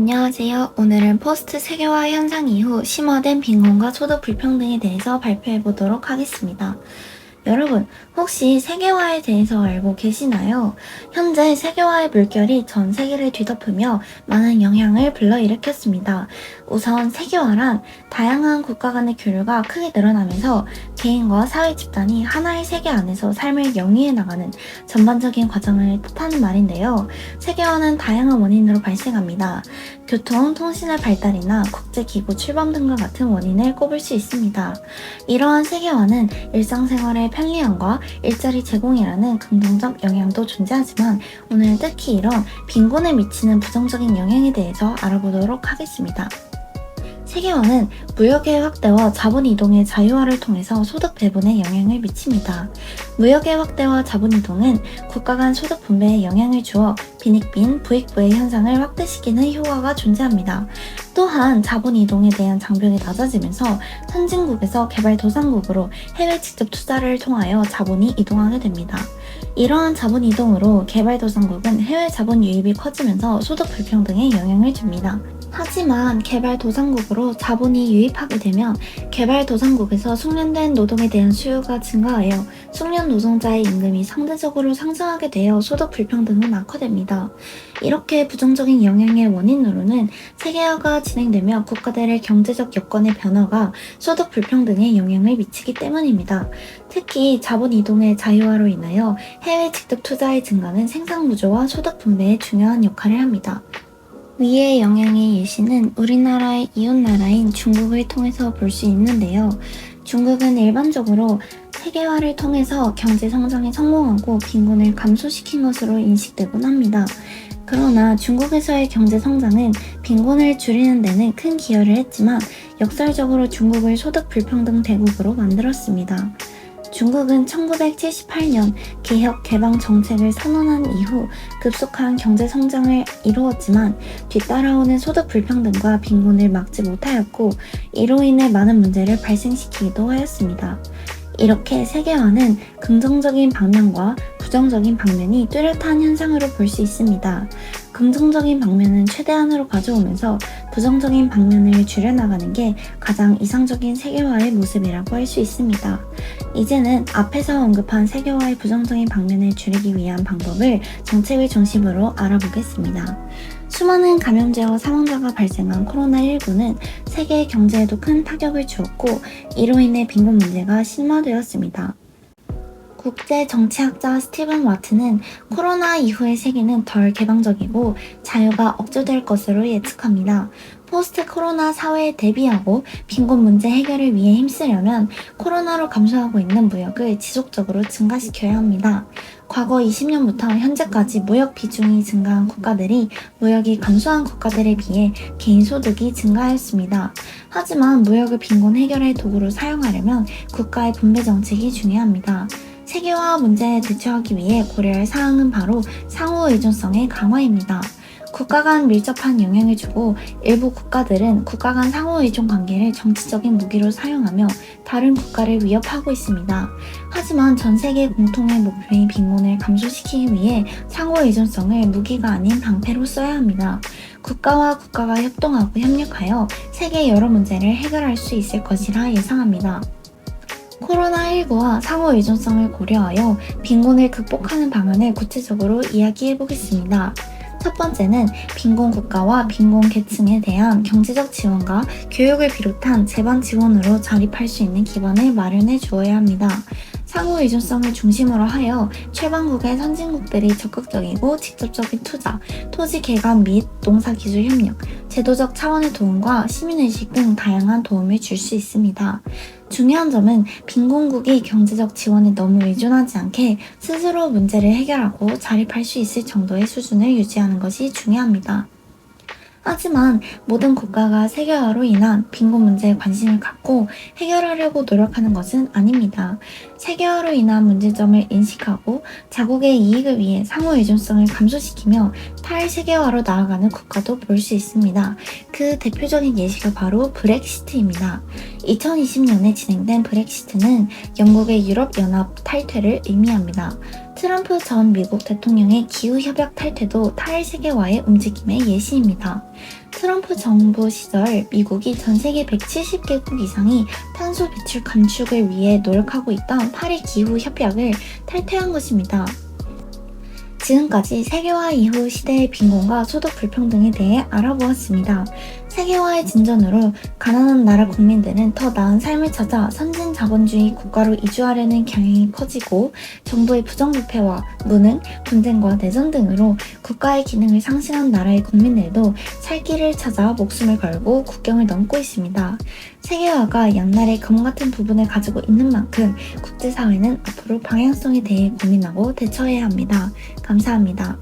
안녕하세요. 오늘은 포스트 세계화 현상 이후 심화된 빈곤과 소득 불평등에 대해서 발표해 보도록 하겠습니다. 여러분, 혹시 세계화에 대해서 알고 계시나요? 현재 세계화의 물결이 전 세계를 뒤덮으며 많은 영향을 불러일으켰습니다. 우선 세계화란 다양한 국가 간의 교류가 크게 늘어나면서 개인과 사회 집단이 하나의 세계 안에서 삶을 영위해 나가는 전반적인 과정을 뜻하는 말인데요. 세계화는 다양한 원인으로 발생합니다. 교통, 통신의 발달이나 국제기구 출범 등과 같은 원인을 꼽을 수 있습니다. 이러한 세계화는 일상생활의 편리함과 일자리 제공이라는 긍정적 영향도 존재하지만 오늘 특히 이런 빈곤에 미치는 부정적인 영향에 대해서 알아보도록 하겠습니다. 세계화는 무역의 확대와 자본 이동의 자유화를 통해서 소득 배분에 영향을 미칩니다. 무역의 확대와 자본 이동은 국가 간 소득 분배에 영향을 주어 빈익빈, 부익부의 현상을 확대시키는 효과가 존재합니다. 또한 자본 이동에 대한 장벽이 낮아지면서 선진국에서 개발도상국으로 해외 직접 투자를 통하여 자본이 이동하게 됩니다. 이러한 자본 이동으로 개발도상국은 해외 자본 유입이 커지면서 소득 불평등에 영향을 줍니다. 하지만 개발도상국으로 자본이 유입하게 되면 개발도상국에서 숙련된 노동에 대한 수요가 증가하여 숙련 노동자의 임금이 상대적으로 상승하게 되어 소득 불평등은 악화됩니다. 이렇게 부정적인 영향의 원인으로는 세계화가 진행되며 국가들의 경제적 여건의 변화가 소득 불평등에 영향을 미치기 때문입니다. 특히 자본 이동의 자유화로 인하여 해외 직접 투자의 증가는 생산 구조와 소득 분배에 중요한 역할을 합니다. 위의 영향의 예시는 우리나라의 이웃나라인 중국을 통해서 볼 수 있는데요. 중국은 일반적으로 세계화를 통해서 경제 성장에 성공하고 빈곤을 감소시킨 것으로 인식되곤 합니다. 그러나 중국에서의 경제 성장은 빈곤을 줄이는 데는 큰 기여를 했지만 역설적으로 중국을 소득 불평등 대국으로 만들었습니다. 중국은 1978년 개혁 개방 정책을 선언한 이후 급속한 경제 성장을 이루었지만 뒤따라오는 소득 불평등과 빈곤을 막지 못하였고 이로 인해 많은 문제를 발생시키기도 하였습니다. 이렇게 세계화는 긍정적인 방면과 부정적인 방면이 뚜렷한 현상으로 볼 수 있습니다. 긍정적인 방면은 최대한으로 가져오면서 부정적인 방면을 줄여나가는 게 가장 이상적인 세계화의 모습이라고 할 수 있습니다. 이제는 앞에서 언급한 세계화의 부정적인 방면을 줄이기 위한 방법을 정책을 중심으로 알아보겠습니다. 수많은 감염제와 사망자가 발생한 코로나19는 세계 경제에도 큰 타격을 주었고 이로 인해 빈곤 문제가 심화되었습니다. 국제정치학자 스티븐 와트는 코로나 이후의 세계는 덜 개방적이고 자유가 억제될 것으로 예측합니다. 포스트 코로나 사회에 대비하고 빈곤 문제 해결을 위해 힘쓰려면 코로나로 감소하고 있는 무역을 지속적으로 증가시켜야 합니다. 과거 20년부터 현재까지 무역 비중이 증가한 국가들이 무역이 감소한 국가들에 비해 개인 소득이 증가하였습니다. 하지만 무역을 빈곤 해결의 도구로 사용하려면 국가의 분배 정책이 중요합니다. 세계화 문제에 대처하기 위해 고려할 사항은 바로 상호 의존성의 강화입니다. 국가 간 밀접한 영향을 주고 일부 국가들은 국가 간 상호 의존 관계를 정치적인 무기로 사용하며 다른 국가를 위협하고 있습니다. 하지만 전 세계 공통의 목표인 빈곤을 감소시키기 위해 상호 의존성을 무기가 아닌 방패로 써야 합니다. 국가와 국가가 협동하고 협력하여 세계 여러 문제를 해결할 수 있을 것이라 예상합니다. 코로나19와 상호 의존성을 고려하여 빈곤을 극복하는 방안을 구체적으로 이야기해 보겠습니다. 첫 번째는 빈곤 국가와 빈곤 계층에 대한 경제적 지원과 교육을 비롯한 재반 지원으로 자립할 수 있는 기반을 마련해 주어야 합니다. 상호 의존성을 중심으로 하여 최방국의 선진국들이 적극적이고 직접적인 투자, 토지 개간 및 농사 기술 협력, 제도적 차원의 도움과 시민의식 등 다양한 도움을 줄 수 있습니다. 중요한 점은 빈곤국이 경제적 지원에 너무 의존하지 않게 스스로 문제를 해결하고 자립할 수 있을 정도의 수준을 유지하는 것이 중요합니다. 하지만 모든 국가가 세계화로 인한 빈곤 문제에 관심을 갖고 해결하려고 노력하는 것은 아닙니다. 세계화로 인한 문제점을 인식하고 자국의 이익을 위해 상호 의존성을 감소시키며 탈세계화로 나아가는 국가도 볼 수 있습니다. 그 대표적인 예시가 바로 브렉시트입니다. 2020년에 진행된 브렉시트는 영국의 유럽연합 탈퇴를 의미합니다. 트럼프 전 미국 대통령의 기후협약 탈퇴도 탈세계화의 움직임의 예시입니다. 트럼프 정부 시절 미국이 전 세계 170개국 이상이 탄소 배출 감축을 위해 노력하고 있던 파리 기후 협약을 탈퇴한 것입니다. 지금까지 세계화 이후 시대의 빈곤과 소득 불평등에 대해 알아보았습니다. 세계화의 진전으로 가난한 나라 국민들은 더 나은 삶을 찾아 선진 자본주의 국가로 이주하려는 경향이 커지고 정부의 부정부패와 무능, 분쟁과 내전 등으로 국가의 기능을 상실한 나라의 국민들도 살 길을 찾아 목숨을 걸고 국경을 넘고 있습니다. 세계화가 양날의 검 같은 부분을 가지고 있는 만큼 국제사회는 앞으로 방향성에 대해 고민하고 대처해야 합니다. 감사합니다.